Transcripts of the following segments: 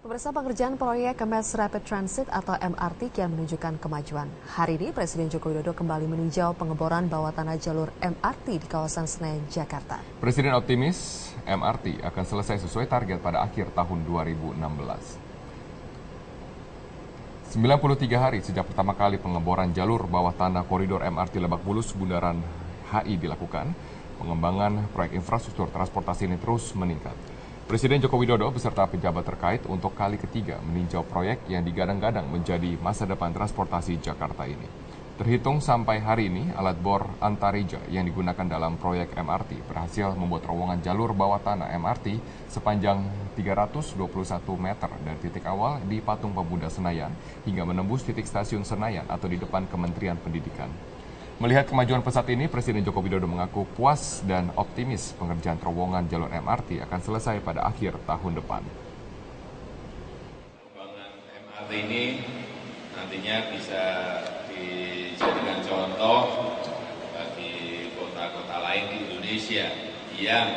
Pemirsa, pengerjaan proyek Mass Rapid Transit atau MRT kian menunjukkan kemajuan. Hari ini Presiden Joko Widodo kembali meninjau pengeboran bawah tanah jalur MRT di kawasan Senayan, Jakarta. Presiden optimis MRT akan selesai sesuai target pada akhir tahun 2016. 93 hari sejak pertama kali pengeboran jalur bawah tanah koridor MRT Lebak Bulus Bundaran HI dilakukan, pengembangan proyek infrastruktur transportasi ini terus meningkat. Presiden Joko Widodo beserta pejabat terkait untuk kali ketiga meninjau proyek yang digadang-gadang menjadi masa depan transportasi Jakarta ini. Terhitung sampai hari ini, alat bor Antareja yang digunakan dalam proyek MRT berhasil membuat terowongan jalur bawah tanah MRT sepanjang 321 meter dari titik awal di Patung Pemuda Senayan hingga menembus titik stasiun Senayan atau di depan Kementerian Pendidikan. Melihat kemajuan pesat ini, Presiden Joko Widodo mengaku puas dan optimis pengerjaan terowongan jalur MRT akan selesai pada akhir tahun depan. Pengembangan MRT ini nantinya bisa dijadikan contoh bagi kota-kota lain di Indonesia yang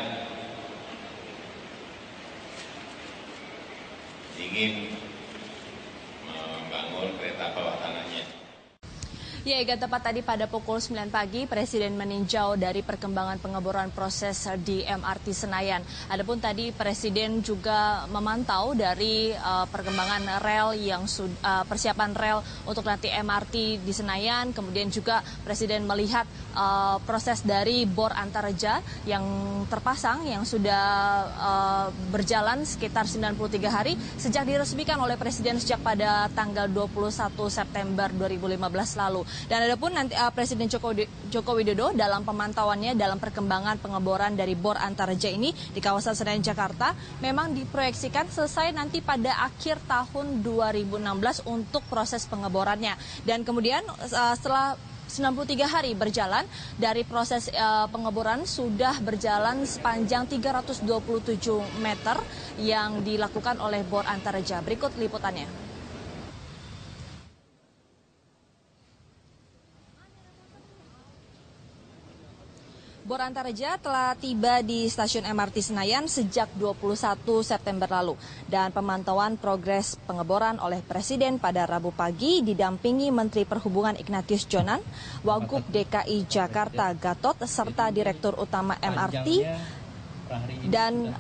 ingin membangun kereta bawah tanahnya. Ya, Ega, tepat tadi pada pukul 9 pagi, Presiden meninjau dari perkembangan pengeboran proses di MRT Senayan. Adapun tadi Presiden juga memantau dari perkembangan rel yang persiapan rel untuk nanti MRT di Senayan. Kemudian juga Presiden melihat proses dari bor Antareja yang terpasang, yang sudah berjalan sekitar 93 hari sejak diresmikan oleh Presiden sejak pada tanggal 21 September 2015 lalu. Dan adapun nanti Presiden Joko Widodo dalam pemantauannya dalam perkembangan pengeboran dari bor Antareja ini di kawasan Senayan, Jakarta memang diproyeksikan selesai nanti pada akhir tahun 2016 untuk proses pengeborannya. Dan kemudian setelah 93 hari berjalan dari proses pengeboran sudah berjalan sepanjang 327 meter yang dilakukan oleh bor Antareja. Berikut liputannya. Bor Antareja telah tiba di stasiun MRT Senayan sejak 21 September lalu. Dan pemantauan progres pengeboran oleh Presiden pada Rabu pagi didampingi Menteri Perhubungan Ignatius Jonan, Wagub DKI Jakarta Gatot, serta Direktur Utama MRT dan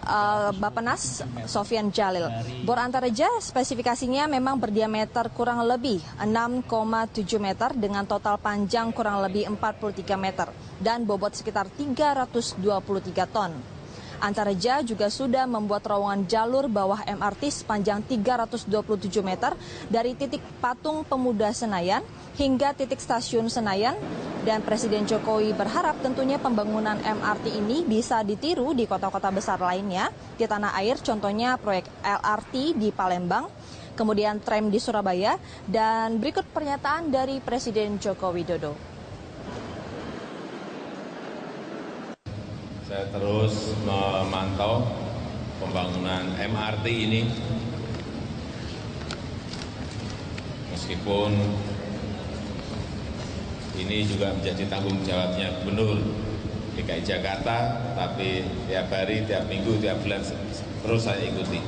Bappenas Sofyan Jalil. Bor Antareja spesifikasinya memang berdiameter kurang lebih 6,7 meter dengan total panjang kurang lebih 43 meter dan bobot sekitar 323 ton. Antareja juga sudah membuat terowongan jalur bawah MRT sepanjang 327 meter dari titik Patung Pemuda Senayan hingga titik stasiun Senayan. Dan Presiden Jokowi berharap tentunya pembangunan MRT ini bisa ditiru di kota-kota besar lainnya di tanah air, contohnya proyek LRT di Palembang, kemudian tram di Surabaya, dan berikut pernyataan dari Presiden Joko Widodo. Saya terus memantau pembangunan MRT ini, meskipun ini juga menjadi tanggung jawabnya Gubernur DKI Jakarta, tapi tiap hari, tiap minggu, tiap bulan terus saya ikuti.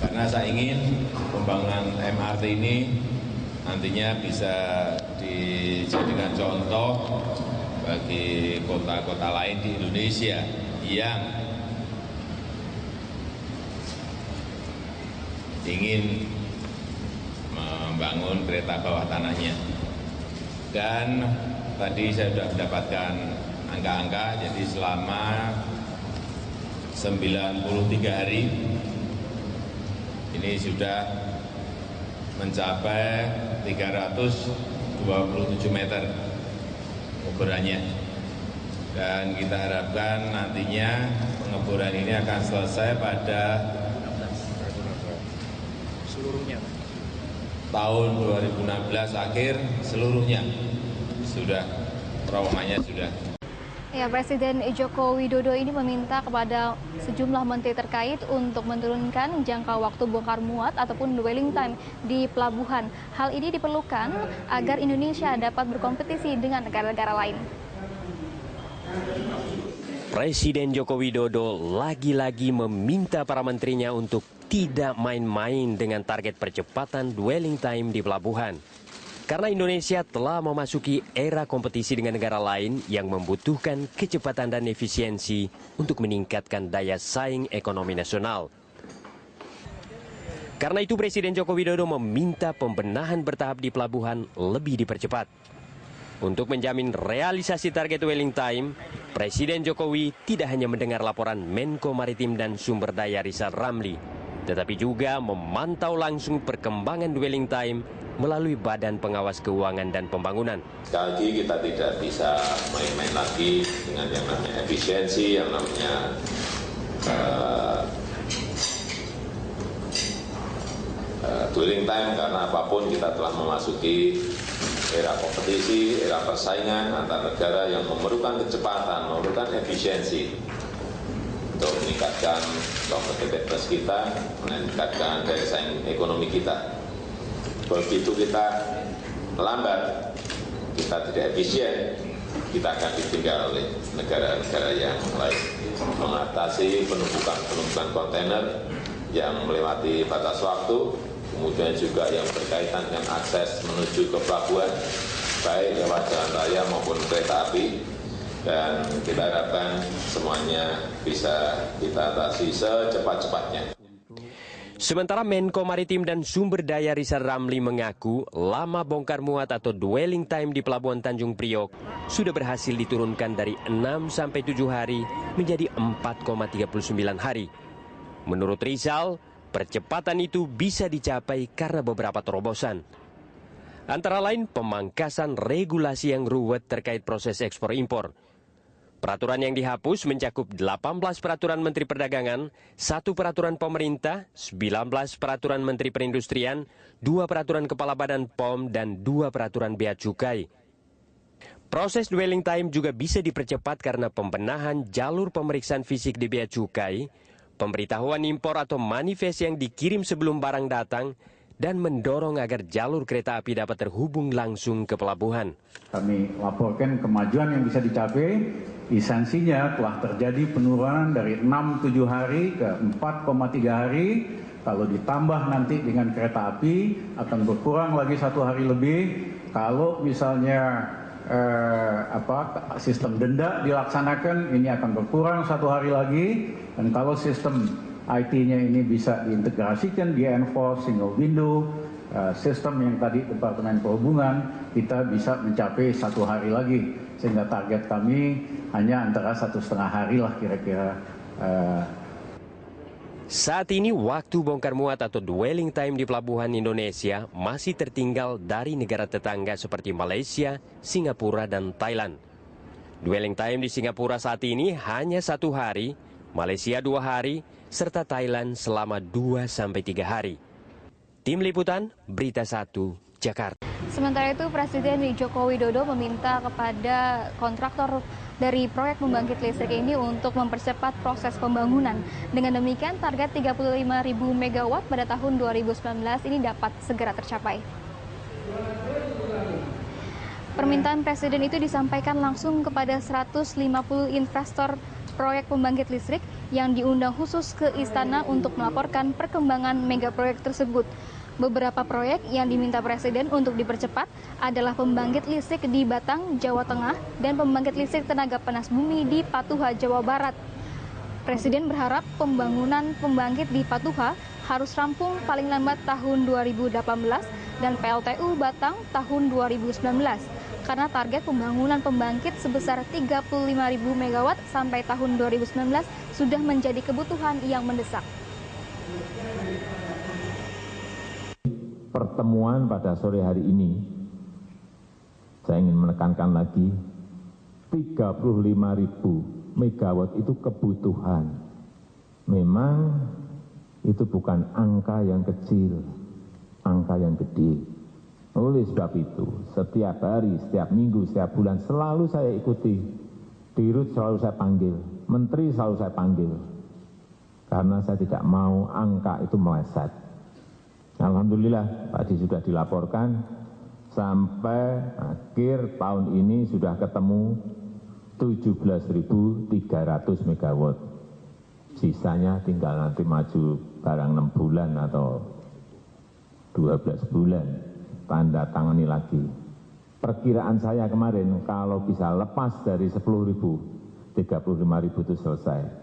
Karena saya ingin pembangunan MRT ini nantinya bisa dijadikan contoh bagi kota-kota lain di Indonesia yang ingin membangun kereta bawah tanahnya. Dan tadi saya sudah mendapatkan angka-angka, jadi selama 93 hari ini sudah mencapai 327 meter pengeborannya. Dan kita harapkan nantinya pengeboran ini akan selesai pada tahun 2016 akhir seluruhnya sudah, terowongannya sudah. Ya, Presiden Joko Widodo ini meminta kepada sejumlah menteri terkait untuk menurunkan jangka waktu bongkar muat ataupun dwelling time di pelabuhan. Hal ini diperlukan agar Indonesia dapat berkompetisi dengan negara-negara lain. Presiden Joko Widodo lagi-lagi meminta para menterinya untuk tidak main-main dengan target percepatan dwelling time di pelabuhan. Karena Indonesia telah memasuki era kompetisi dengan negara lain yang membutuhkan kecepatan dan efisiensi untuk meningkatkan daya saing ekonomi nasional. Karena itu Presiden Joko Widodo meminta pembenahan bertahap di pelabuhan lebih dipercepat. Untuk menjamin realisasi target dwelling time, Presiden Jokowi tidak hanya mendengar laporan Menko Maritim dan Sumber Daya Rizal Ramli, tetapi juga memantau langsung perkembangan dwelling time melalui Badan Pengawas Keuangan dan Pembangunan. Sekali lagi kita tidak bisa main-main lagi dengan yang namanya efisiensi, yang namanya dwelling time, karena apapun kita telah memasuki era kompetisi, era persaingan antar negara yang memerlukan kecepatan, memerlukan efisiensi untuk meningkatkan kompetitivitas kita, meningkatkan daya saing ekonomi kita. Begitu kita lambat, kita tidak efisien, kita akan ditinggal oleh negara-negara yang lain. Mengatasi penumpukan kontainer yang melewati batas waktu, kemudian juga yang berkaitan dengan akses menuju ke pelabuhan, baik lewat jalan raya maupun kereta api, dan kita harapkan semuanya bisa kita atasi secepat-cepatnya. Sementara Menko Maritim dan Sumber Daya Rizal Ramli mengaku lama bongkar muat atau dwelling time di Pelabuhan Tanjung Priok sudah berhasil diturunkan dari 6 sampai 7 hari menjadi 4,39 hari. Menurut Rizal, percepatan itu bisa dicapai karena beberapa terobosan. Antara lain pemangkasan regulasi yang ruwet terkait proses ekspor-impor. Peraturan yang dihapus mencakup 18 peraturan Menteri Perdagangan, 1 peraturan pemerintah, 19 peraturan Menteri Perindustrian, 2 peraturan Kepala Badan POM, dan 2 peraturan Bea Cukai. Proses dwelling time juga bisa dipercepat karena pembenahan jalur pemeriksaan fisik di Bea Cukai, pemberitahuan impor atau manifest yang dikirim sebelum barang datang, dan mendorong agar jalur kereta api dapat terhubung langsung ke pelabuhan. Kami laporkan kemajuan yang bisa dicapai, esensinya telah terjadi penurunan dari 6-7 hari ke 4,3 hari. Kalau ditambah nanti dengan kereta api akan berkurang lagi 1 hari lebih. Kalau misalnya sistem denda dilaksanakan, ini akan berkurang 1 hari lagi. Dan kalau sistem IT-nya ini bisa diintegrasikan di N4 single window sistem yang tadi Departemen Perhubungan, kita bisa mencapai 1 hari lagi, sehingga target kami hanya antara 1,5 hari lah kira-kira. Saat ini waktu bongkar muat atau dwelling time di pelabuhan Indonesia masih tertinggal dari negara tetangga seperti Malaysia, Singapura, dan Thailand. Dwelling time di Singapura saat ini hanya 1 hari, Malaysia 2 hari, serta Thailand selama 2-3 hari. Tim Liputan, Berita 1, Jakarta. Sementara itu, Presiden Joko Widodo meminta kepada kontraktor dari proyek pembangkit listrik ini untuk mempercepat proses pembangunan. Dengan demikian, target 35.000 megawatt pada tahun 2019 ini dapat segera tercapai. Permintaan Presiden itu disampaikan langsung kepada 150 investor proyek pembangkit listrik yang diundang khusus ke istana untuk melaporkan perkembangan mega proyek tersebut. Beberapa proyek yang diminta Presiden untuk dipercepat adalah pembangkit listrik di Batang, Jawa Tengah, dan pembangkit listrik tenaga panas bumi di Patuha, Jawa Barat. Presiden berharap pembangunan pembangkit di Patuha harus rampung paling lambat tahun 2018 dan PLTU Batang tahun 2019. Karena target pembangunan pembangkit sebesar 35.000 megawatt sampai tahun 2019 sudah menjadi kebutuhan yang mendesak. Pertemuan pada sore hari ini, saya ingin menekankan lagi, 35.000 megawatt itu kebutuhan. Memang itu bukan angka yang kecil, angka yang gede. Oleh sebab itu, setiap hari, setiap minggu, setiap bulan selalu saya ikuti. Dirut selalu saya panggil, menteri selalu saya panggil. Karena saya tidak mau angka itu meleset. Alhamdulillah, tadi sudah dilaporkan, sampai akhir tahun ini sudah ketemu 17.300 megawatt. Sisanya tinggal nanti maju barang 6 bulan atau 12 bulan, tanda tangani lagi. Perkiraan saya kemarin kalau bisa lepas dari 10.000, 35.000 itu selesai.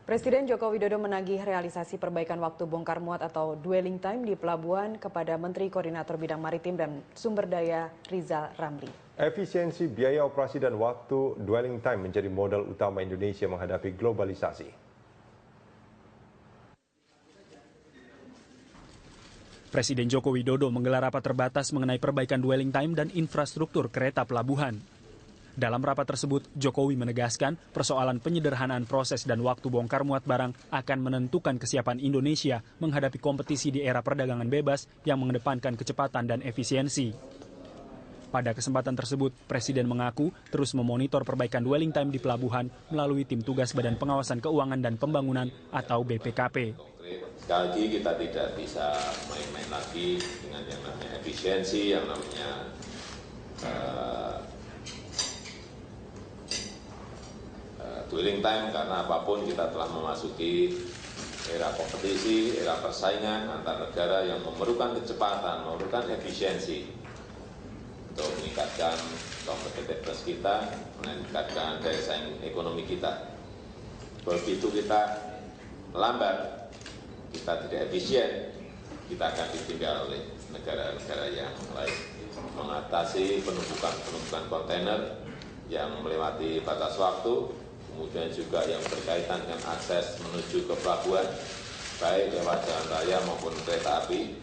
Presiden Joko Widodo menagih realisasi perbaikan waktu bongkar muat atau dwelling time di pelabuhan kepada Menteri Koordinator Bidang Maritim dan Sumber Daya Rizal Ramli. Efisiensi biaya operasi dan waktu dwelling time menjadi modal utama Indonesia menghadapi globalisasi. Presiden Joko Widodo menggelar rapat terbatas mengenai perbaikan dwelling time dan infrastruktur kereta pelabuhan. Dalam rapat tersebut, Jokowi menegaskan persoalan penyederhanaan proses dan waktu bongkar muat barang akan menentukan kesiapan Indonesia menghadapi kompetisi di era perdagangan bebas yang mengedepankan kecepatan dan efisiensi. Pada kesempatan tersebut, Presiden mengaku terus memonitor perbaikan dwelling time di pelabuhan melalui tim tugas Badan Pengawasan Keuangan dan Pembangunan atau BPKP. Sekali lagi kita tidak bisa main-main lagi dengan yang namanya efisiensi, yang namanya dwelling time, karena apapun kita telah memasuki era kompetisi, era persaingan antar negara yang memerlukan kecepatan, memerlukan efisiensi untuk meningkatkan kompetitivitas kita, meningkatkan daya saing ekonomi kita. Begitu kita lambat, kita tidak efisien, kita akan ditinggal oleh negara-negara yang lain. Mengatasi penumpukan kontainer yang melewati batas waktu, kemudian juga yang berkaitan dengan akses menuju ke pelabuhan, baik lewat jalan raya maupun kereta api,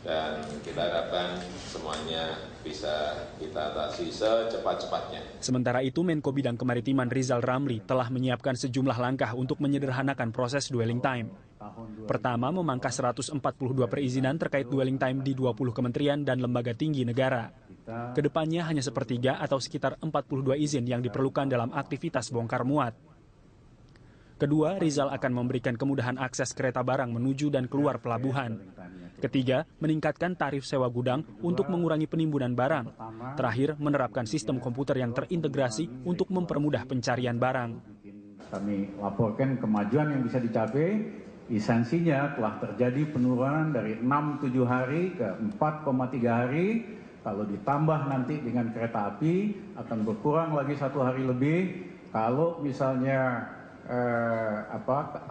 dan kita harapkan semuanya bisa kita atasi secepat-cepatnya. Sementara itu, Menko Bidang Kemaritiman Rizal Ramli telah menyiapkan sejumlah langkah untuk menyederhanakan proses dwelling time. Pertama, memangkas 142 perizinan terkait dwelling time di 20 kementerian dan lembaga tinggi negara. Kedepannya hanya sepertiga atau sekitar 42 izin yang diperlukan dalam aktivitas bongkar muat. Kedua, Rizal akan memberikan kemudahan akses kereta barang menuju dan keluar pelabuhan. Ketiga, meningkatkan tarif sewa gudang untuk mengurangi penimbunan barang. Terakhir, menerapkan sistem komputer yang terintegrasi untuk mempermudah pencarian barang. Kami laporkan kemajuan yang bisa dicapai, esensinya telah terjadi penurunan dari 6-7 hari ke 4,3 hari. Kalau ditambah nanti dengan kereta api akan berkurang lagi 1 hari lebih. Kalau misalnya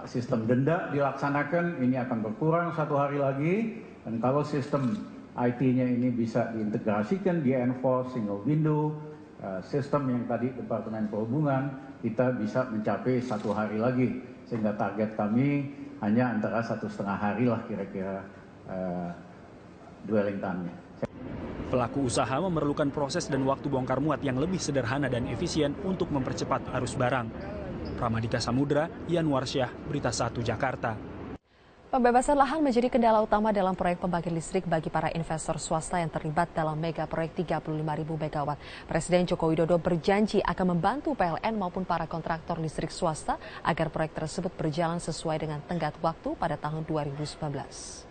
sistem denda dilaksanakan, ini akan berkurang 1 hari lagi. Dan kalau sistem IT-nya ini bisa diintegrasikan di N4 single window, sistem yang tadi Departemen Perhubungan, kita bisa mencapai 1 hari lagi. Sehingga target kami hanya antara 1,5 hari lah kira-kira dwelling time-nya. Pelaku usaha memerlukan proses dan waktu bongkar muat yang lebih sederhana dan efisien untuk mempercepat arus barang. Pramadika Samudra, Yanwar Syah, Berita 1 Jakarta. Pembebasan lahan menjadi kendala utama dalam proyek pembangkit listrik bagi para investor swasta yang terlibat dalam mega proyek 35.000 megawatt. Presiden Joko Widodo berjanji akan membantu PLN maupun para kontraktor listrik swasta agar proyek tersebut berjalan sesuai dengan tenggat waktu pada tahun 2019.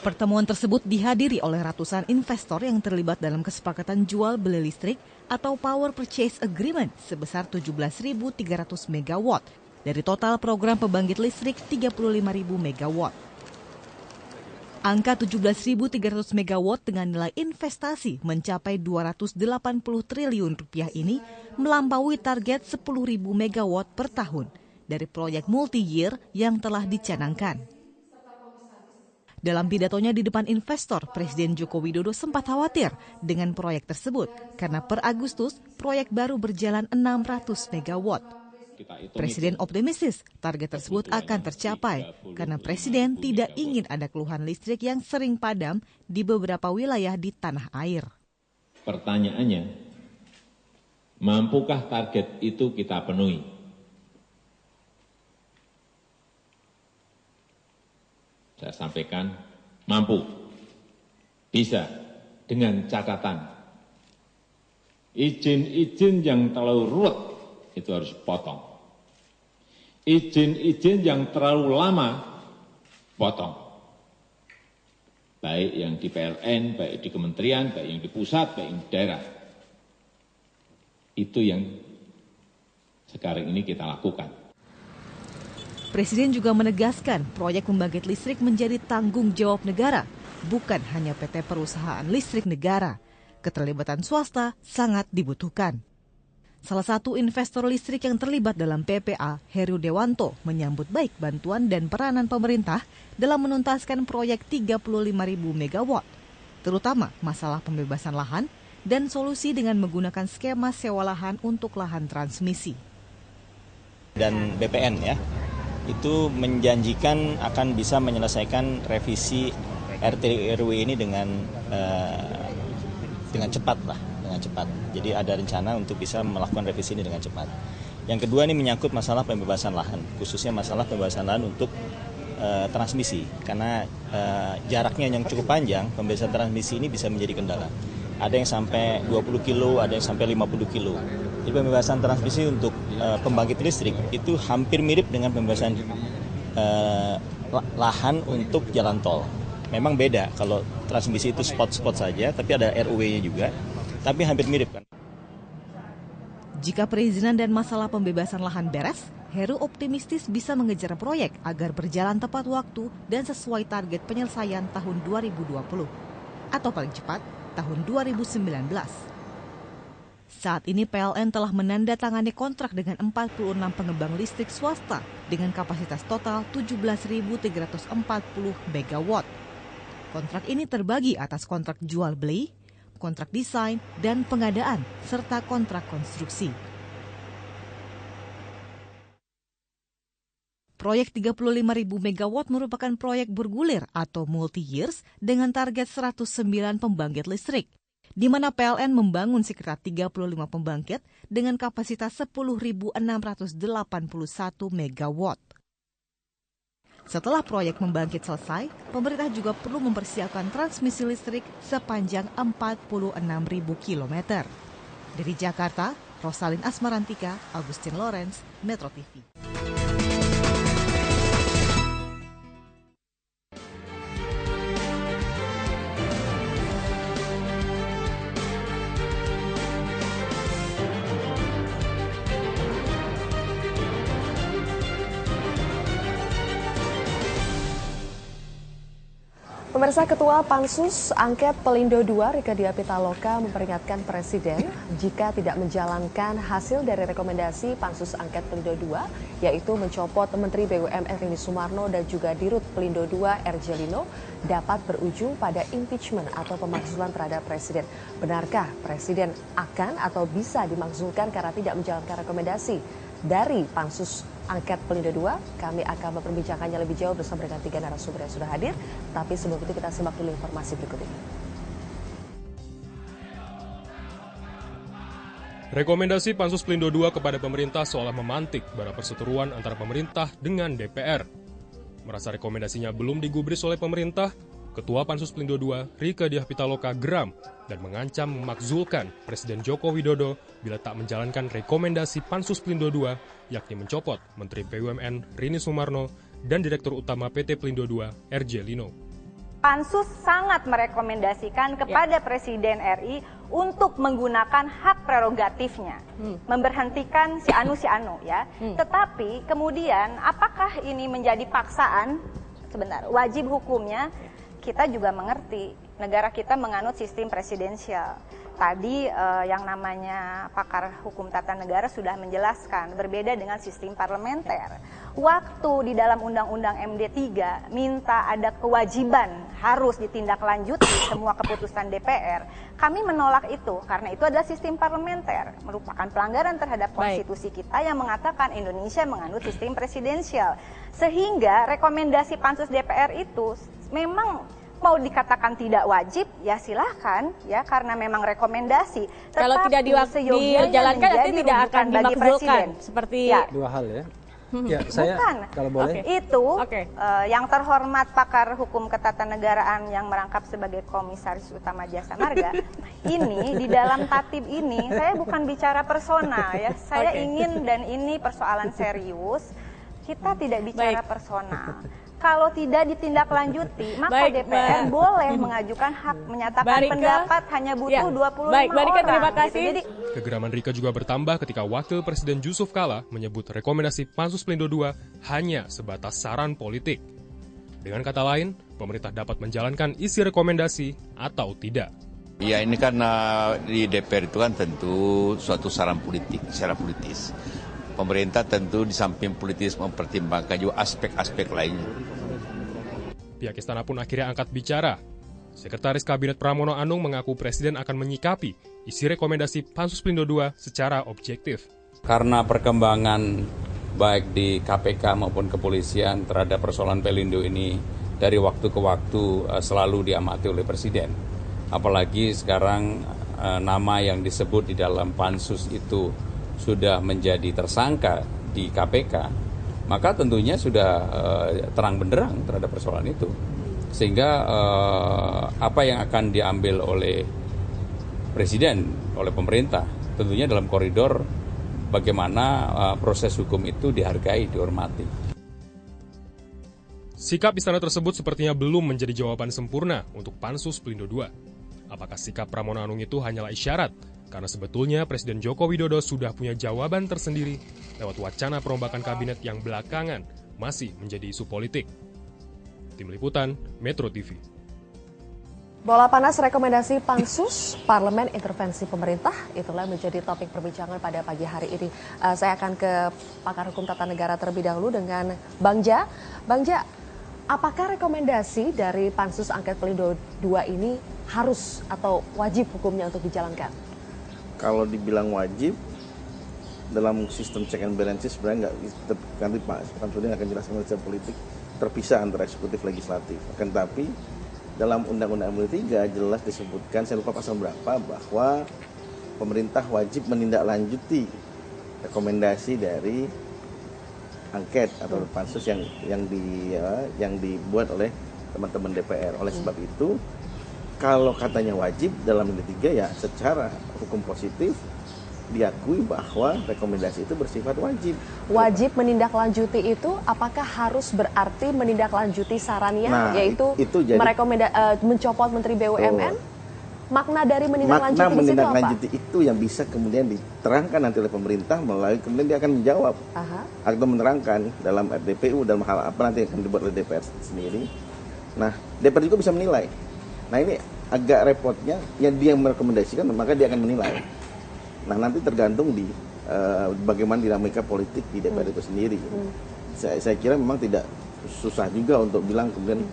Pertemuan tersebut dihadiri oleh ratusan investor yang terlibat dalam kesepakatan jual beli listrik atau Power Purchase Agreement sebesar 17.300 megawatt dari total program pembangkit listrik 35.000 megawatt. Angka 17.300 megawatt dengan nilai investasi mencapai 280 triliun rupiah ini melampaui target 10.000 megawatt per tahun dari proyek multi-year yang telah dicanangkan. Dalam pidatonya di depan investor, Presiden Joko Widodo sempat khawatir dengan proyek tersebut karena per Agustus proyek baru berjalan 600 megawatt. Presiden optimistis target tersebut akan tercapai karena Presiden tidak ingin ada keluhan listrik yang sering padam di beberapa wilayah di tanah air. Pertanyaannya, mampukah target itu kita penuhi? Saya sampaikan, mampu, bisa, dengan catatan. Izin-izin yang terlalu ruwet itu harus potong. Izin-izin yang terlalu lama, potong. baik yang di PLN, baik di kementerian, baik yang di pusat, baik yang di daerah. Itu yang sekarang ini kita lakukan. Presiden juga menegaskan proyek pembangkit listrik menjadi tanggung jawab negara, bukan hanya PT Perusahaan Listrik Negara. Keterlibatan swasta sangat dibutuhkan. Salah satu investor listrik yang terlibat dalam PPA, Heru Dewanto, menyambut baik bantuan dan peranan pemerintah dalam menuntaskan proyek 35.000 megawatt, terutama masalah pembebasan lahan dan solusi dengan menggunakan skema sewa lahan untuk lahan transmisi. Dan BPN ya, itu menjanjikan akan bisa menyelesaikan revisi RT RW ini dengan cepat lah. Cepat. Jadi ada rencana untuk bisa melakukan revisi ini dengan cepat. Yang kedua ini menyangkut masalah pembebasan lahan, khususnya masalah pembebasan lahan untuk transmisi. Karena jaraknya yang cukup panjang, pembebasan transmisi ini bisa menjadi kendala. Ada yang sampai 20 kilo, ada yang sampai 50 kilo. Jadi pembebasan transmisi untuk pembangkit listrik itu hampir mirip dengan pembebasan lahan untuk jalan tol. Memang beda, kalau transmisi itu spot-spot saja, tapi ada RUW-nya juga. Tapi hampir mirip kan. Jika perizinan dan masalah pembebasan lahan beres, Heru optimistis bisa mengejar proyek agar berjalan tepat waktu dan sesuai target penyelesaian tahun 2020 atau paling cepat tahun 2019. Saat ini PLN telah menandatangani kontrak dengan 46 pengembang listrik swasta dengan kapasitas total 17.340 megawatt. Kontrak ini terbagi atas kontrak jual beli, kontrak desain, dan pengadaan, serta kontrak konstruksi. Proyek 35.000 megawatt merupakan proyek bergulir atau multi-years dengan target 109 pembangkit listrik, di mana PLN membangun sekitar 35 pembangkit dengan kapasitas 10.681 megawatt. Setelah proyek membangkit selesai, pemerintah juga perlu mempersiapkan transmisi listrik sepanjang 46.000 kilometer. Dari Jakarta, Rosalin Asmarantika, Agustin Lorenz, Metro TV. Pemirsa, Ketua Pansus Angket Pelindo II Rieke Diah Pitaloka memperingatkan Presiden jika tidak menjalankan hasil dari rekomendasi Pansus Angket Pelindo II, yaitu mencopot Menteri BUMN Rini Sumarno dan juga Dirut Pelindo II RJ Lino, dapat berujung pada impeachment atau pemakzulan terhadap Presiden. Benarkah Presiden akan atau bisa dimakzulkan karena tidak menjalankan rekomendasi dari Pansus Angket Pelindo II? Kami akan memperbincangannya lebih jauh bersama dengan 3 narasumber yang sudah hadir. Tapi sebelum itu kita simak dulu informasi berikut ini. Rekomendasi Pansus Pelindo II kepada pemerintah seolah memantik bara perseteruan antara pemerintah dengan DPR. Merasa rekomendasinya belum digubris oleh pemerintah, Ketua Pansus Pelindo II Rieke Diah Pitaloka geram dan mengancam memakzulkan Presiden Joko Widodo bila tak menjalankan rekomendasi Pansus Pelindo II, yakni mencopot Menteri BUMN Rini Sumarno dan Direktur Utama PT Pelindo II RJ Lino. Pansus sangat merekomendasikan kepada Presiden RI untuk menggunakan hak prerogatifnya, memberhentikan si Anu ya. Tetapi kemudian apakah ini menjadi paksaan? Sebentar, wajib hukumnya kita juga mengerti negara kita menganut sistem presidensial. Tadi yang namanya pakar hukum tata negara sudah menjelaskan berbeda dengan sistem parlementer. Waktu di dalam Undang-Undang MD 3 minta ada kewajiban harus ditindaklanjuti semua keputusan DPR, kami menolak itu karena itu adalah sistem parlementer, merupakan pelanggaran terhadap konstitusi kita yang mengatakan Indonesia menganut sistem presidensial. Sehingga rekomendasi Pansus DPR itu memang mau dikatakan tidak wajib, ya silahkan, ya karena memang rekomendasi. Kalau tidak dijalankan nanti tidak akan dimakzulkan, seperti ya. Dua hal ya. Ya, saya bukan. Kalau boleh. Itu yang terhormat pakar hukum ketatanegaraan yang merangkap sebagai Komisaris Utama Jasa Marga. Ini di dalam tatib ini saya bukan bicara personal ya. Saya ingin dan ini persoalan serius. Kita tidak bicara personal. kalau tidak ditindaklanjuti, maka DPR boleh mengajukan hak menyatakan pendapat hanya butuh 25 orang. Terima kasih. Gitu. Jadi Kegeraman Rika juga bertambah ketika Wakil Presiden Yusuf Kala menyebut rekomendasi Pansus Pelindo II hanya sebatas saran politik. Dengan kata lain, pemerintah dapat menjalankan isi rekomendasi atau tidak. Ya ini kan di DPR itu kan tentu suatu saran politik, secara politis. Pemerintah tentu di samping politis mempertimbangkan juga aspek-aspek lainnya. Pihak istana pun akhirnya angkat bicara. Sekretaris Kabinet Pramono Anung mengaku Presiden akan menyikapi isi rekomendasi Pansus Pelindo II secara objektif. Karena perkembangan baik di KPK maupun kepolisian terhadap persoalan Pelindo ini dari waktu ke waktu selalu diamati oleh Presiden. Apalagi sekarang nama yang disebut di dalam pansus itu sudah menjadi tersangka di KPK, maka tentunya sudah terang benderang terhadap persoalan itu. Sehingga apa yang akan diambil oleh Presiden, oleh pemerintah, tentunya dalam koridor bagaimana proses hukum itu dihargai, dihormati. Sikap istana tersebut sepertinya belum menjadi jawaban sempurna untuk Pansus Pelindo II. Apakah sikap Pramono Anung itu hanyalah isyarat? Karena sebetulnya Presiden Joko Widodo sudah punya jawaban tersendiri lewat wacana perombakan kabinet yang belakangan masih menjadi isu politik. Tim Liputan, Metro TV. Bola panas rekomendasi Pansus, Parlemen Intervensi Pemerintah, itulah menjadi topik perbincangan pada pagi hari ini. Saya akan ke pakar hukum tata negara terlebih dahulu dengan Bang Ja. Bang Ja, apakah rekomendasi dari Pansus Angket Pelindo II ini harus atau wajib hukumnya untuk dijalankan? Kalau dibilang wajib, dalam sistem check and balances sebenarnya nanti Pak Samsudin akan jelaskan secara politik terpisah antara eksekutif legislatif. Akan tapi dalam Undang-Undang MD 3 jelas disebutkan, saya lupa pasal berapa, bahwa pemerintah wajib menindaklanjuti rekomendasi dari angket atau pansus yang dibuat oleh teman-teman DPR. Oleh sebab itu, kalau katanya wajib dalam MD 3 ya secara hukum positif diakui bahwa rekomendasi itu bersifat wajib. Wajib menindaklanjuti itu apakah harus berarti menindaklanjuti sarannya, yaitu mencopot Menteri BUMN? Makna dari menindaklanjuti itu yang bisa kemudian diterangkan nanti oleh pemerintah melalui kemudian dia akan menjawab atau menerangkan dalam RDPU dalam hal apa nanti akan dibuat oleh DPR sendiri. Nah, DPR juga bisa menilai. Nah, ini agak repotnya, yang dia merekomendasikan maka dia akan menilai. Nah, nanti tergantung di bagaimana dinamika politik di DPR itu sendiri. Saya kira memang tidak susah juga untuk bilang kemudian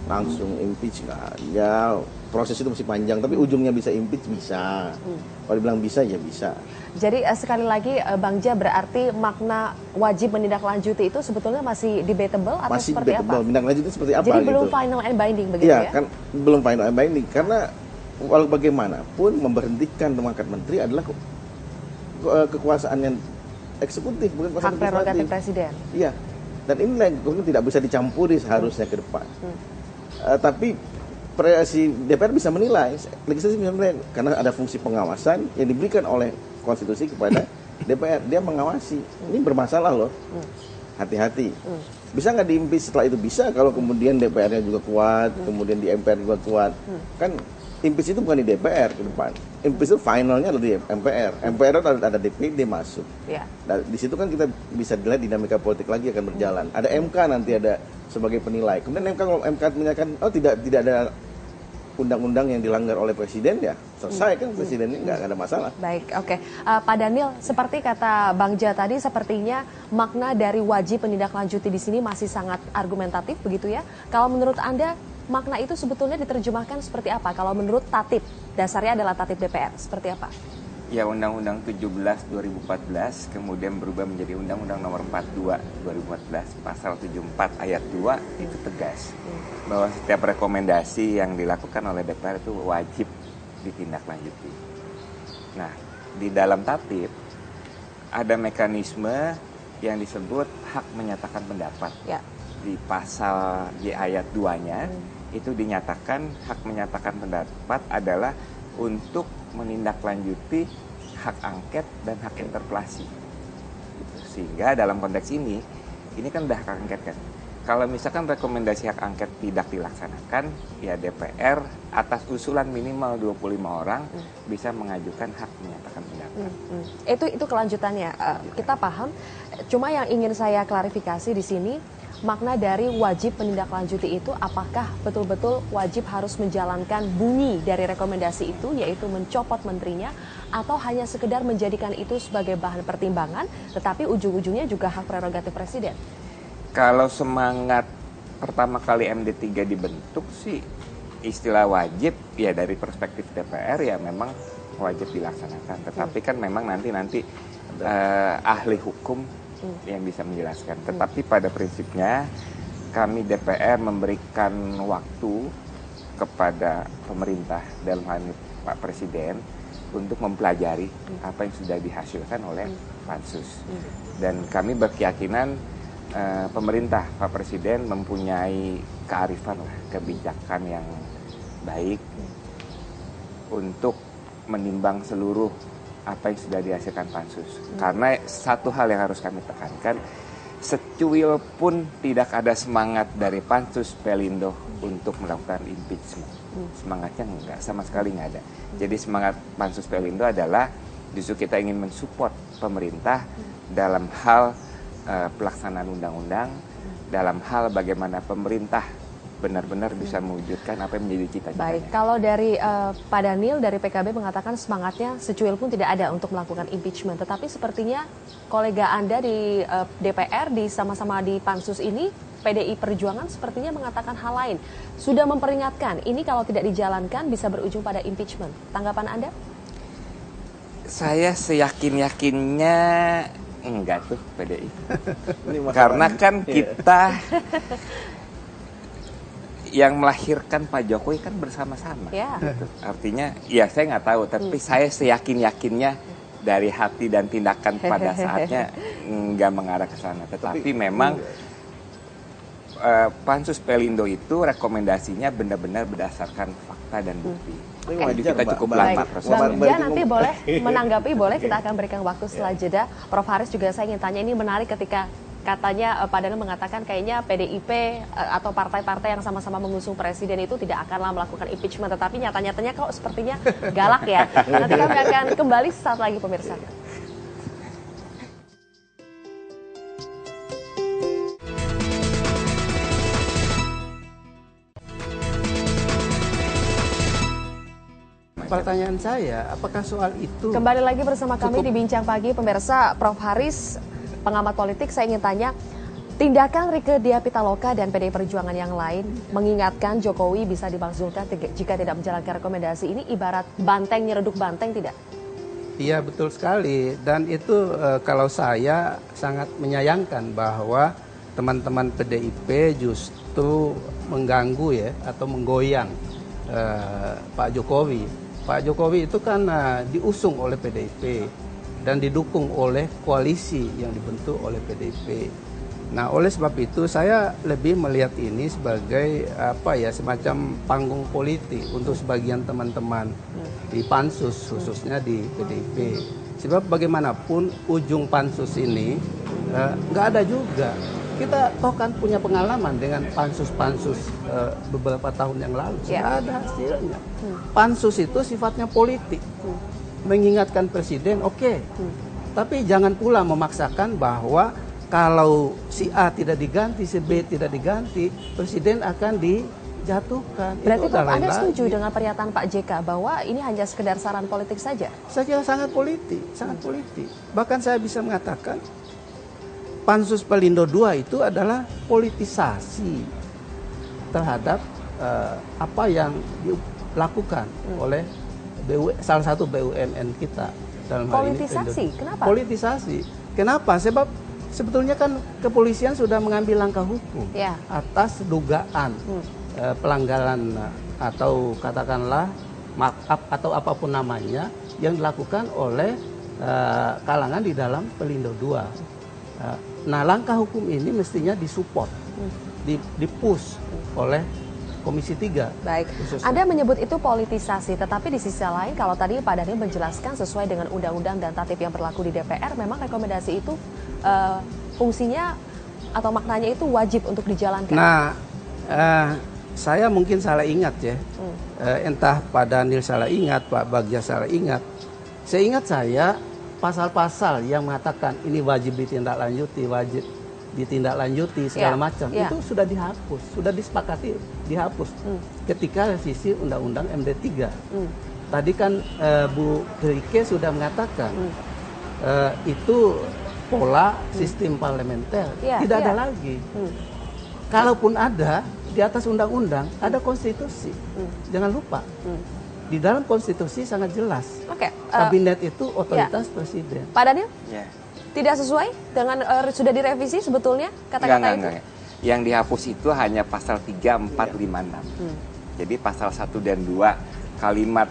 langsung impeach, ya proses itu masih panjang, tapi ujungnya bisa impeach bisa. Kalau dibilang bisa ya bisa. Jadi sekali lagi Bang Ja, berarti makna wajib menindaklanjuti itu sebetulnya masih debatable atau masih seperti debatable. apa? Menindaklanjuti seperti apa? Jadi gitu. belum final and binding begitu ya? Kan belum final and binding karena walau bagaimanapun memberhentikan mengangkat menteri adalah kekuasaan yang eksekutif, bukan kekuasaan hak prerogatif presiden. Iya. Dan inilah yang tidak bisa dicampuri seharusnya ke depan. Tapi si DPR bisa menilai, legislatif bisa menilai karena ada fungsi pengawasan yang diberikan oleh konstitusi kepada DPR. Dia mengawasi. Ini bermasalah loh. Hati-hati. Bisa nggak diimpeach setelah itu? Bisa kalau kemudian DPR-nya juga kuat, kemudian di MPR juga kuat. Kan impeach itu bukan di DPR ke depan. Impeach itu finalnya ada di MPR. MPR ada DPD masuk. Nah, di situ kan kita bisa dilihat dinamika politik lagi akan berjalan. Ada MK nanti ada sebagai penilai. Kemudian MK kalau MK menyatakan tidak ada undang-undang yang dilanggar oleh presiden, ya selesai kan presidennya nggak ada masalah. Baik, oke. Pak Daniel, seperti kata Bang Ja tadi, sepertinya makna dari wajib menindaklanjuti di sini masih sangat argumentatif begitu ya. Kalau menurut Anda makna itu sebetulnya diterjemahkan seperti apa? Kalau menurut Tatip, dasarnya adalah Tatip DPR, seperti apa? Ya, Undang-Undang 17/2014 kemudian berubah menjadi Undang-Undang Nomor 42/2014 Pasal 74 Ayat 2 itu tegas bahwa setiap rekomendasi yang dilakukan oleh DPR itu wajib ditindaklanjuti. Nah, di dalam Tatip ada mekanisme yang disebut hak menyatakan pendapat. Di pasal di ayat 2-nya itu dinyatakan hak menyatakan pendapat adalah untuk menindaklanjuti hak angket dan hak interpelasi. Sehingga dalam konteks ini kan udah hak angket kan. Kalau misalkan rekomendasi hak angket tidak dilaksanakan, ya DPR atas usulan minimal 25 orang bisa mengajukan hak menyatakan pendapat. Itu kelanjutannya. Kita paham. Cuma yang ingin saya klarifikasi di sini, makna dari wajib menindaklanjuti itu apakah betul-betul wajib harus menjalankan bunyi dari rekomendasi itu, yaitu mencopot menterinya, atau hanya sekedar menjadikan itu sebagai bahan pertimbangan, tetapi ujung-ujungnya juga hak prerogatif presiden? Kalau semangat pertama kali MD3 dibentuk sih, istilah wajib ya dari perspektif DPR ya memang wajib dilaksanakan. Tetapi kan memang nanti ahli hukum yang bisa menjelaskan. Tetapi pada prinsipnya kami DPR memberikan waktu kepada pemerintah, dalam hal ini Pak Presiden, untuk mempelajari apa yang sudah dihasilkan oleh pansus. Dan kami berkeyakinan pemerintah, Pak Presiden mempunyai kearifan kebijakan yang baik untuk menimbang seluruh apa yang sudah dihasilkan pansus. Karena satu hal yang harus kami tekankan, secuil pun tidak ada semangat dari pansus Pelindo untuk melakukan impeachment. Semangatnya enggak, sama sekali enggak ada. Jadi semangat pansus Pelindo adalah justru kita ingin mensupport pemerintah dalam hal pelaksanaan undang-undang, dalam hal bagaimana pemerintah benar-benar bisa mewujudkan apa yang menjadi cita-citanya. Baik, kalau dari Pak Daniel dari PKB mengatakan semangatnya secuil pun tidak ada untuk melakukan impeachment, tetapi sepertinya kolega Anda di DPR sama-sama di pansus ini, PDI Perjuangan sepertinya mengatakan hal lain. Sudah memperingatkan, ini kalau tidak dijalankan bisa berujung pada impeachment. Tanggapan Anda? Saya seyakin-yakinnya enggak tuh PDI. Karena kan kita yang melahirkan Pak Jokowi kan bersama-sama. Gitu. Artinya, ya saya nggak tahu, tapi saya seyakin-yakinnya dari hati dan tindakan pada saatnya nggak mengarah ke sana. Tetapi memang pansus Pelindo itu rekomendasinya benar-benar berdasarkan fakta dan bukti. Jadi kita cukup lama proses. Bang Jan nanti boleh menanggapi, boleh kita akan berikan waktu setelah jeda. Prof Haris juga saya ingin tanya, ini menarik ketika katanya Pak Daniel mengatakan kayaknya PDIP atau partai-partai yang sama-sama mengusung presiden itu tidak akanlah melakukan impeachment, tetapi nyata-nyatanya kok sepertinya galak ya. Nanti kami akan kembali saat lagi pemirsa. Pertanyaan saya, apakah soal itu... Kembali lagi bersama kami di Bincang Pagi, pemirsa. Prof Haris, pengamat politik, saya ingin tanya, tindakan Rieke Diah Pitaloka dan PDI Perjuangan yang lain mengingatkan Jokowi bisa dimakzulkan jika tidak menjalankan rekomendasi ini ibarat banteng nyereduk banteng, tidak? Iya, betul sekali. Dan itu kalau saya sangat menyayangkan bahwa teman-teman PDIP justru mengganggu ya atau menggoyang Pak Jokowi. Pak Jokowi itu kan diusung oleh PDIP dan didukung oleh koalisi yang dibentuk oleh PDIP. Nah, oleh sebab itu saya lebih melihat ini sebagai semacam panggung politik untuk sebagian teman-teman di pansus, khususnya di PDIP. Sebab bagaimanapun ujung pansus ini nggak ada juga. Kita toh kan punya pengalaman dengan pansus-pansus beberapa tahun yang lalu. Sudah ada hasilnya. Pansus itu sifatnya politik. Mengingatkan presiden, oke. Tapi jangan pula memaksakan bahwa kalau si A tidak diganti, si B tidak diganti, presiden akan dijatuhkan. Berarti Prof, Anda setuju dengan pernyataan Pak JK bahwa ini hanya sekedar saran politik saja? Saya kira sangat politik, sangat politik. Bahkan saya bisa mengatakan Pansus Pelindo II itu adalah politisasi terhadap apa yang dilakukan oleh salah satu BUMN kita. Dalam politisasi, hal ini, kenapa? Politisasi, kenapa? Sebab sebetulnya kan kepolisian sudah mengambil langkah hukum atas dugaan pelanggaran atau katakanlah markup atau apapun namanya yang dilakukan oleh kalangan di dalam Pelindo II. Nah, langkah hukum ini mestinya disupport, dipush oleh Komisi 3. Baik, khususnya. Anda menyebut itu politisasi, tetapi di sisi lain kalau tadi Pak Daniel menjelaskan sesuai dengan undang-undang dan tatip yang berlaku di DPR, memang rekomendasi itu fungsinya atau maknanya itu wajib untuk dijalankan? Nah, saya mungkin salah ingat ya. Entah Pak Daniel salah ingat, Pak Bagja salah ingat. Seingat saya pasal-pasal yang mengatakan ini wajib ditindaklanjuti, wajib ditindaklanjuti segala macam itu sudah dihapus, sudah disepakati dihapus ketika revisi Undang-Undang MD3. Tadi kan Bu Rike sudah mengatakan itu pola sistem parlementer tidak ada lagi. Kalaupun ada di atas undang-undang ada konstitusi. Jangan lupa di dalam konstitusi sangat jelas. Kabinet itu otoritas presiden. Pak Daniel? Tidak sesuai dengan sudah direvisi sebetulnya kata-kata itu? Enggak. Yang dihapus itu hanya pasal 3, 4, 5, 6. Jadi pasal 1 dan 2 kalimat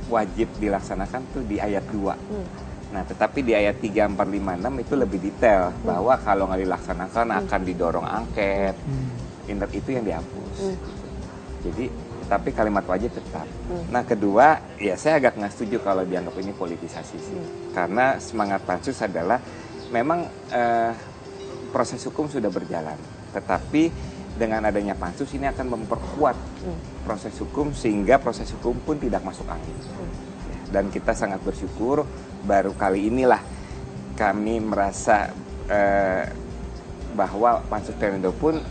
wajib dilaksanakan tuh di ayat 2. Nah, tetapi di ayat 3, 4, 5, 6 itu lebih detail bahwa kalau nggak dilaksanakan akan didorong angket. Itu yang dihapus. Jadi, tapi kalimat wajib tetap. Nah, kedua, ya saya agak nggak setuju kalau dianggap ini politisasi sih. Karena semangat pansus adalah memang proses hukum sudah berjalan. Tetapi dengan adanya pansus ini akan memperkuat proses hukum sehingga proses hukum pun tidak masuk angin. Dan kita sangat bersyukur baru kali inilah kami merasa bahwa pansus Pelindo pun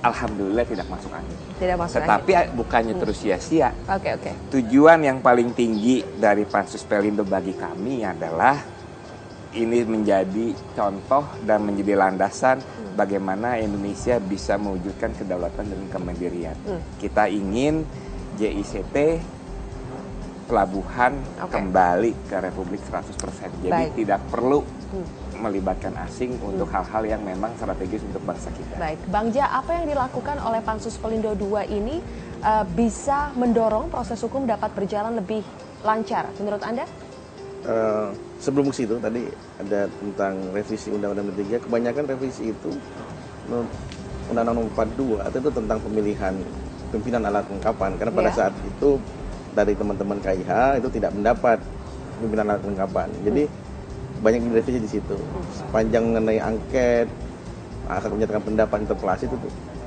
alhamdulillah tidak masuk angin. Tetapi bukannya terus sia-sia. Tujuan yang paling tinggi dari pansus Pelindo bagi kami adalah ini menjadi contoh dan menjadi landasan bagaimana Indonesia bisa mewujudkan kedaulatan dan kemandirian. Kita ingin JICT pelabuhan kembali ke Republik 100%. Jadi tidak perlu melibatkan asing untuk hal-hal yang memang strategis untuk bangsa kita. Baik, Bang Ja, apa yang dilakukan oleh Pansus Pelindo II ini bisa mendorong proses hukum dapat berjalan lebih lancar menurut Anda? Sebelum ke situ tadi ada tentang revisi Undang-Undang MD3, kebanyakan revisi itu Undang-Undang Nomor 42 itu tentang pemilihan pimpinan alat kelengkapan, karena pada saat itu dari teman-teman KIH itu tidak mendapat pimpinan alat kelengkapan. Jadi banyak direvisi di situ. Sepanjang mengenai angket, akan menyatakan pendapat interpelasi itu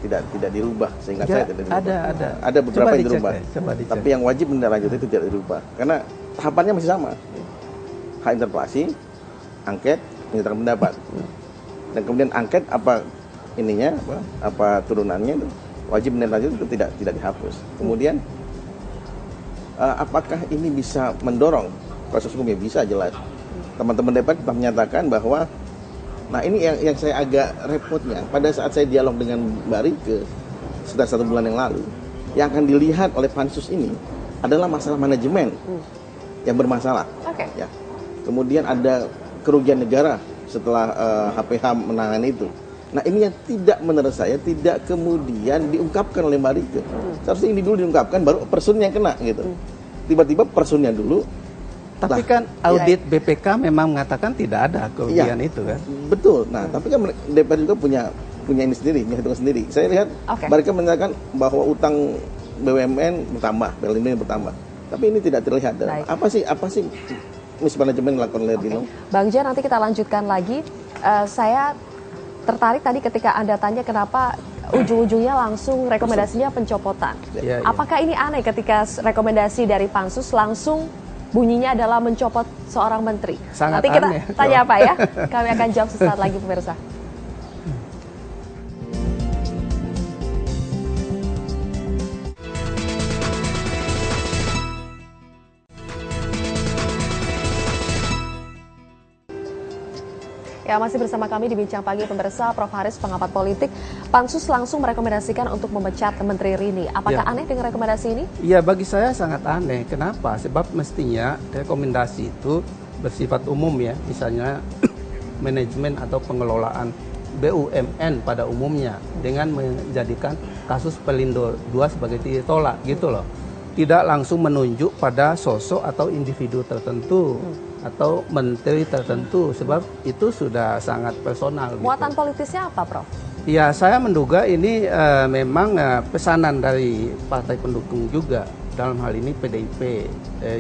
tidak dirubah, sehingga saya tidak dirubah. Ada beberapa yang dirubah. Tapi yang wajib menindaklanjuti itu tidak dirubah. Karena tahapannya masih sama. Hak interpelasi, angket, menyatakan pendapat. Dan kemudian angket apa ininya, apa turunannya itu wajib menindaklanjuti itu tidak dihapus. Kemudian apakah ini bisa mendorong proses hukumnya? Bisa, jelas. Teman-teman DPR tetap menyatakan bahwa, nah ini yang saya agak repotnya, pada saat saya dialog dengan Mbak Rike sekitar 1 bulan yang lalu, yang akan dilihat oleh pansus ini adalah masalah manajemen yang bermasalah. Ya. Kemudian ada kerugian negara setelah HPH menangani itu. Nah ini yang tidak, menurut saya tidak kemudian diungkapkan oleh Mbak Rike. Seharusnya ini dulu diungkapkan, baru personnya yang kena gitu. Tiba-tiba personnya dulu. Tapi kan audit BPK memang mengatakan tidak ada kerugian itu kan. Betul. Nah, tapi kan DPR juga punya ini sendiri, punya hitungan sendiri. Saya lihat mereka menyatakan bahwa utang BUMN bertambah, Pelindo bertambah. Tapi ini tidak terlihat. Apa sih mismanajemen yang dilakukan oleh Dino? Bang Ja, nanti kita lanjutkan lagi. Saya tertarik tadi ketika Anda tanya kenapa ujung-ujungnya langsung rekomendasinya pencopotan. Apakah ini aneh ketika rekomendasi dari Pansus langsung bunyinya adalah mencopot seorang menteri? Sangat nanti kita aneh. Tanya apa ya? Kami akan jawab sesaat lagi pemirsa. Ya, masih bersama kami di Bincang Pagi pemirsa. Prof Haris, pengamat politik. Pansus langsung merekomendasikan untuk memecat Menteri Rini. Apakah aneh dengan rekomendasi ini? Iya, bagi saya sangat aneh. Kenapa? Sebab mestinya rekomendasi itu bersifat umum ya. Misalnya manajemen atau pengelolaan BUMN pada umumnya dengan menjadikan kasus Pelindo II sebagai titik tolak gitu loh. Tidak langsung menunjuk pada sosok atau individu tertentu atau menteri tertentu, sebab itu sudah sangat personal. Muatan politisnya apa, Prof? Ya, saya menduga ini memang pesanan dari partai pendukung juga, dalam hal ini PDIP,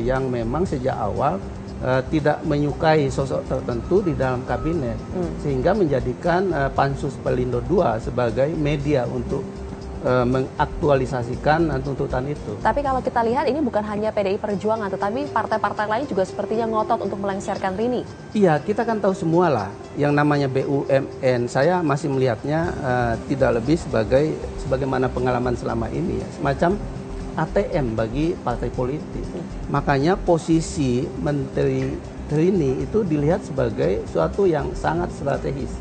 yang memang sejak awal tidak menyukai sosok tertentu di dalam kabinet, sehingga menjadikan Pansus Pelindo II sebagai media untuk mengaktualisasikan tuntutan itu. Tapi kalau kita lihat ini bukan hanya PDI Perjuangan, tetapi partai-partai lain juga sepertinya ngotot untuk melengsarkan Rini. Iya, kita kan tahu semua lah, yang namanya BUMN, saya masih melihatnya tidak lebih sebagaimana pengalaman selama ini ya, semacam ATM bagi partai politik. Makanya posisi Menteri Rini itu dilihat sebagai suatu yang sangat strategis.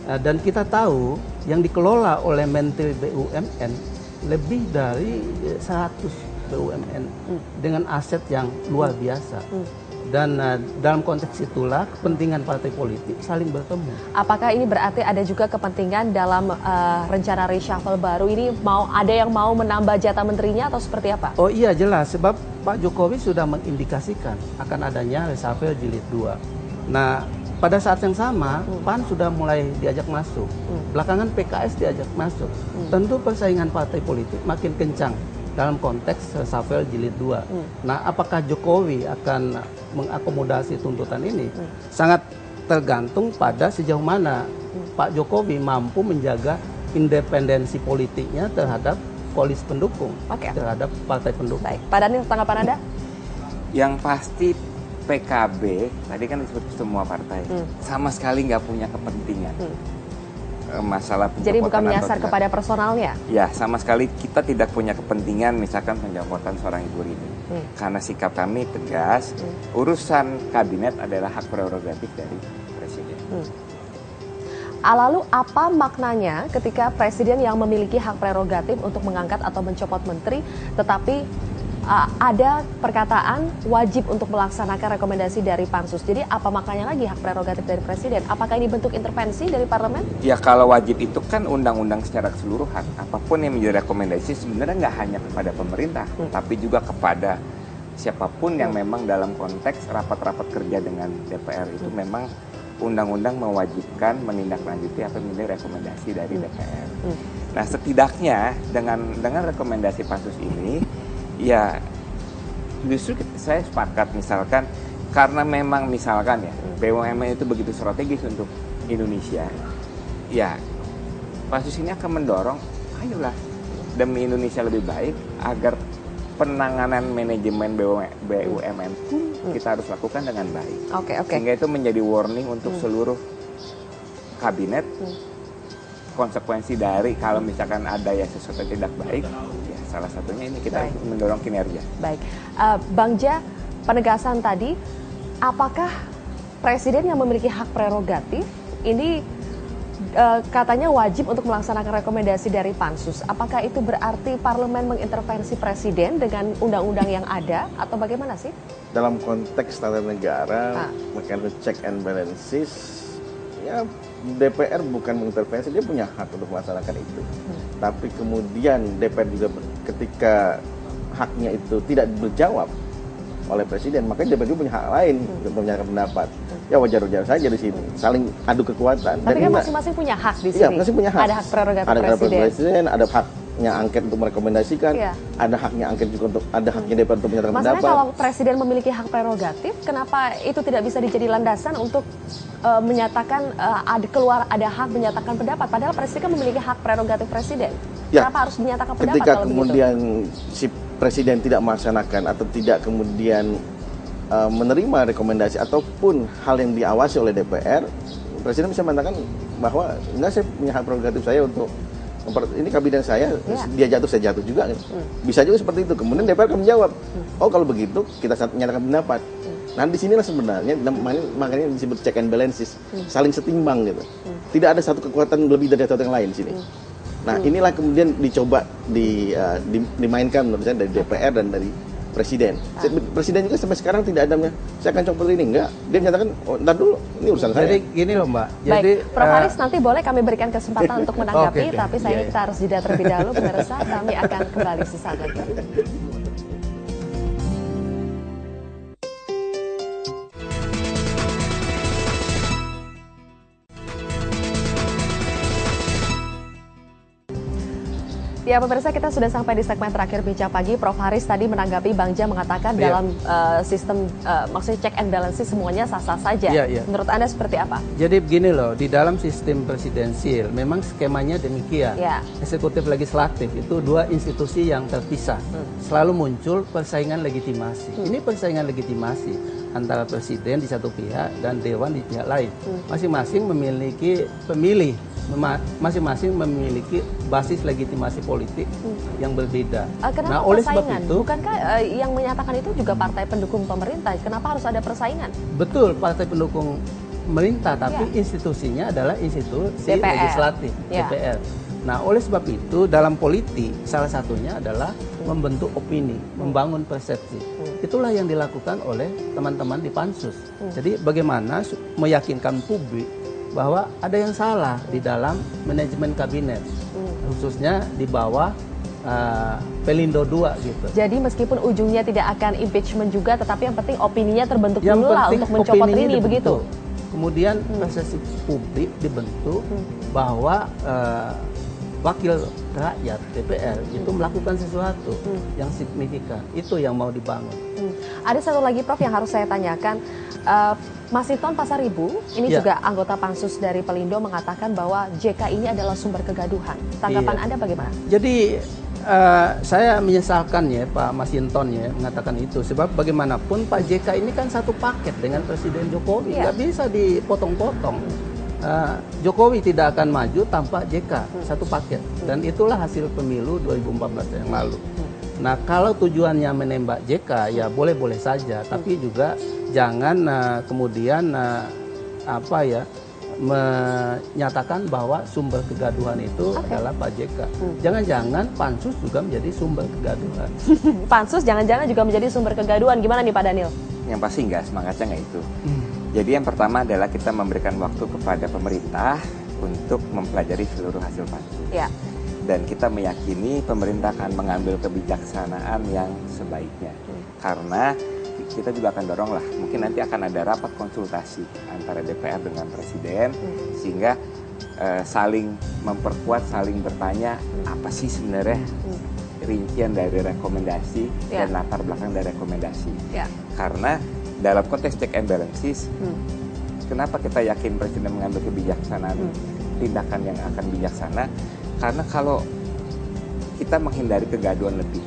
Dan kita tahu yang dikelola oleh Menteri BUMN lebih dari 100 BUMN dengan aset yang luar biasa. Dan dalam konteks itulah kepentingan partai politik saling bertemu. Apakah ini berarti ada juga kepentingan dalam rencana reshuffle baru ini, ada yang mau menambah jatah menterinya atau seperti apa? Oh iya jelas, sebab Pak Jokowi sudah mengindikasikan akan adanya reshuffle jilid 2. Nah, pada saat yang sama, PAN sudah mulai diajak masuk. Belakangan PKS diajak masuk. Tentu persaingan partai politik makin kencang dalam konteks reshuffle jilid 2. Nah, apakah Jokowi akan mengakomodasi tuntutan ini? Sangat tergantung pada sejauh mana Pak Jokowi mampu menjaga independensi politiknya terhadap koalisi pendukung, terhadap partai pendukung. Baik, Pak Daniel, tanggapan Anda? Yang pasti PKB, tadi kan disebut semua partai, sama sekali nggak punya kepentingan. Masalah jadi bukan menyasar kepada personalnya? Ya, sama sekali kita tidak punya kepentingan misalkan pencopotan seorang Ibu Rini. Karena sikap kami tegas, urusan kabinet adalah hak prerogatif dari Presiden. Lalu apa maknanya ketika Presiden yang memiliki hak prerogatif untuk mengangkat atau mencopot menteri, tetapi ada perkataan wajib untuk melaksanakan rekomendasi dari Pansus. Jadi apa maknanya lagi hak prerogatif dari Presiden? Apakah ini bentuk intervensi dari parlemen? Ya kalau wajib itu kan undang-undang secara keseluruhan. Apapun yang menjadi rekomendasi sebenarnya nggak hanya kepada pemerintah, tapi juga kepada siapapun yang memang dalam konteks rapat-rapat kerja dengan DPR itu memang undang-undang mewajibkan menindaklanjuti apa yang menjadi rekomendasi dari DPR. Nah setidaknya dengan rekomendasi Pansus ini, ya justru saya sepakat misalkan karena memang misalkan ya BUMN itu begitu strategis untuk Indonesia, ya Pansus ini akan mendorong ayolah demi Indonesia lebih baik agar penanganan manajemen BUMN pun kita harus lakukan dengan baik. Sehingga itu menjadi warning untuk seluruh kabinet. Konsekuensi dari kalau misalkan ada ya sesuatu yang tidak baik, ya salah satunya ini kita mendorong kinerja. Baik, Bang Ja, penegasan tadi, apakah Presiden yang memiliki hak prerogatif ini katanya wajib untuk melaksanakan rekomendasi dari Pansus? Apakah itu berarti parlemen mengintervensi Presiden dengan undang-undang yang ada atau bagaimana sih? Dalam konteks tata negara, mekanisme check and balances, ya DPR bukan mengintervensi, dia punya hak untuk melaksanakan itu. Tapi kemudian DPR juga ketika haknya itu tidak dijawab oleh Presiden, makanya DPR juga punya hak lain untuk menyatakan pendapat. Ya wajar-wajar saja di sini, saling adu kekuatan. Tapi kan masing-masing punya hak di sini. Iya, masing punya hak. Ada hak prerogatif Presiden. Presiden. Presiden, ada haknya angket untuk merekomendasikan, ada haknya angket juga untuk, ada haknya DPR untuk menyatakan pendapat. Masalahnya kalau Presiden memiliki hak prerogatif, kenapa itu tidak bisa dijadi landasan untuk menyatakan ada hak menyatakan pendapat? Padahal Presiden kan memiliki hak prerogatif Presiden. Ya, kenapa harus dinyatakan pendapat ketika kalau kemudian begitu? si Presiden tidak melaksanakan atau tidak kemudian menerima rekomendasi ataupun hal yang diawasi oleh DPR, Presiden bisa mengatakan bahwa enggak, saya punya hak prerogatif saya untuk ini kabinet saya, dia jatuh, saya jatuh juga. Bisa juga seperti itu. Kemudian DPR akan menjawab, oh kalau begitu kita menyatakan pendapat. Nah disinilah sebenarnya, makanya disebut check and balances, saling setimbang gitu. Tidak ada satu kekuatan lebih dari satu yang lain di sini. Nah inilah kemudian dicoba dimainkan menurut saya dari DPR dan dari Presiden. Presiden juga sampai sekarang tidak ada, saya akan copot ini, enggak. Dia menyatakan, oh ntar dulu, ini urusan saya. Jadi gini loh Mbak. Baik, Prof. Haris nanti boleh kami berikan kesempatan untuk menanggapi, tapi sayangnya kita harus jeda terlebih dahulu. Pemirsa, kami akan kembali sesaat lagi. Ya, pemirsa, kita sudah sampai di segmen terakhir Bincang Pagi. Prof. Haris tadi menanggapi Bang Ja mengatakan dalam sistem, maksudnya check and balance semuanya sah-sah saja. Menurut Anda seperti apa? Jadi begini loh, di dalam sistem presidensil memang skemanya demikian. Eksekutif legislatif itu dua institusi yang terpisah. Selalu muncul persaingan legitimasi. Ini persaingan legitimasi antara presiden di satu pihak dan dewan di pihak lain. Masing-masing memiliki pemilih, masing-masing memiliki basis legitimasi politik yang berbeda. Kenapa oleh sebab itu, bukankah yang menyatakan itu juga partai pendukung pemerintah? Kenapa harus ada persaingan? Betul, partai pendukung pemerintah, tapi institusinya adalah institusi legislatif, DPR. Nah, oleh sebab itu dalam politik salah satunya adalah membentuk opini, membangun persepsi. Itulah yang dilakukan oleh teman-teman di Pansus. Jadi bagaimana meyakinkan publik bahwa ada yang salah di dalam manajemen kabinet, khususnya di bawah Pelindo II gitu. Jadi meskipun ujungnya tidak akan impeachment juga, tetapi yang penting opininya terbentuk dulu lah untuk mencopot Rini, begitu. Kemudian persepsi publik dibentuk bahwa wakil rakyat DPR itu melakukan sesuatu yang signifikan. Itu yang mau dibangun. Ada satu lagi, Prof, yang harus saya tanyakan. Masinton Pasaribu, ini juga anggota Pansus dari Pelindo, mengatakan bahwa JK ini adalah sumber kegaduhan. Tanggapan Anda bagaimana? Jadi saya menyesalkan ya Pak Masinton ya mengatakan itu. Sebab bagaimanapun Pak JK ini kan satu paket dengan Presiden Jokowi. Nggak bisa dipotong-potong. Jokowi tidak akan maju tanpa JK, satu paket. Dan itulah hasil pemilu 2014 yang lalu. Nah, kalau tujuannya menembak JK ya boleh-boleh saja, tapi juga jangan kemudian menyatakan bahwa sumber kegaduhan itu adalah Pak JK. Jangan-jangan Pansus juga menjadi sumber kegaduhan. Pansus jangan-jangan juga menjadi sumber kegaduhan. Gimana nih Pak Daniel? Yang pasti enggak, semangatnya enggak itu. Jadi yang pertama adalah kita memberikan waktu kepada pemerintah untuk mempelajari seluruh hasil Pansus. Dan kita meyakini pemerintah akan mengambil kebijaksanaan yang sebaiknya. Karena kita juga akan dorong lah, mungkin nanti akan ada rapat konsultasi antara DPR dengan Presiden, sehingga saling memperkuat, saling bertanya apa sih sebenarnya rincian dari rekomendasi dan latar belakang dari rekomendasi. Karena dalam konteks check and balances, kenapa kita yakin Presiden mengambil kebijaksanaan, tindakan yang akan bijaksana? Karena kalau kita menghindari kegaduhan lebih,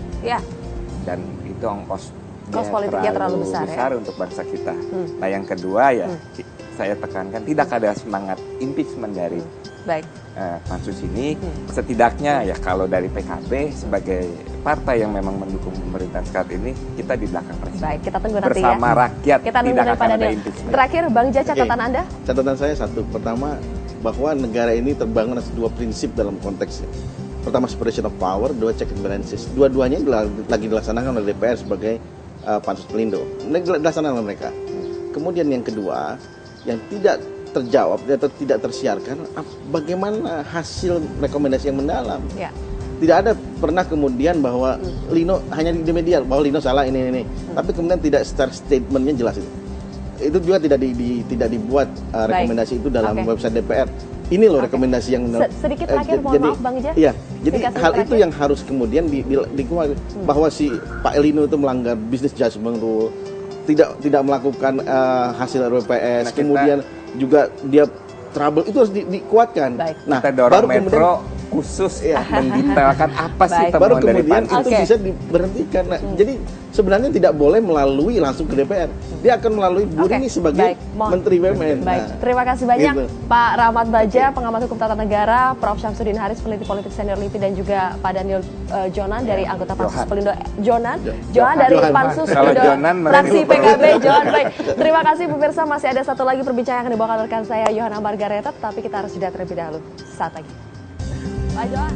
dan itu ongkos politiknya terlalu besar untuk bangsa kita. Nah, yang kedua saya tekankan tidak ada semangat impeachment dari Pansus ini. Setidaknya ya kalau dari PKB sebagai partai yang memang mendukung pemerintahan saat ini, kita di belakang Presiden. Kita tunggu nanti bersama rakyat. Kita tidak akan ada impeachment. Terakhir, Bang Ja, catatan Anda? Catatan saya satu, pertama bahwa negara ini terbangun atas dua prinsip dalam konteksnya. Pertama, separation of power, dua, check and balances. Dua-duanya lagi dilaksanakan oleh DPR sebagai Pansus Pelindo. Dilaksanakan oleh mereka. Kemudian yang kedua, yang tidak terjawab atau tidak tersiarkan, bagaimana hasil rekomendasi yang mendalam. Tidak ada pernah kemudian bahwa Lino hanya di media bahwa Lino salah ini. Tapi kemudian tidak secara statementnya jelas itu juga tidak dibuat rekomendasi itu dalam website DPR. Ini loh rekomendasi yang sedikit terakhir, mohon maaf Bang Ja. Jadi hal itu yang harus kemudian dikuat bahwa si Pak Lino itu melanggar business judgment rule, tidak melakukan hasil RWPS, kemudian juga dia trouble, itu harus dikuatkan. Nah, kita dorong baru Metro khusus mendetailkan apa sih temuan baru dari kemudian Pansus. Itu bisa diberhentikan. Nah, jadi sebenarnya tidak boleh melalui langsung ke DPR. Dia akan melalui Bu Rini sebagai Menteri BUMN. Terima kasih banyak Pak Rahmat Baja, pengamat hukum tata negara, Prof. Syamsuddin Haris, peneliti politik senior LIPI, dan juga Pak Daniel Jonan dari anggota Pansus Pelindo. Jonan dari Pansus Pelindo, fraksi PKB. Jonan, baik. Terima kasih pemirsa, masih ada satu lagi perbincangan yang dibawakan rekan saya Yohana Margareta, tapi kita harus jeda terlebih dahulu. Saat lagi. Pak Johan.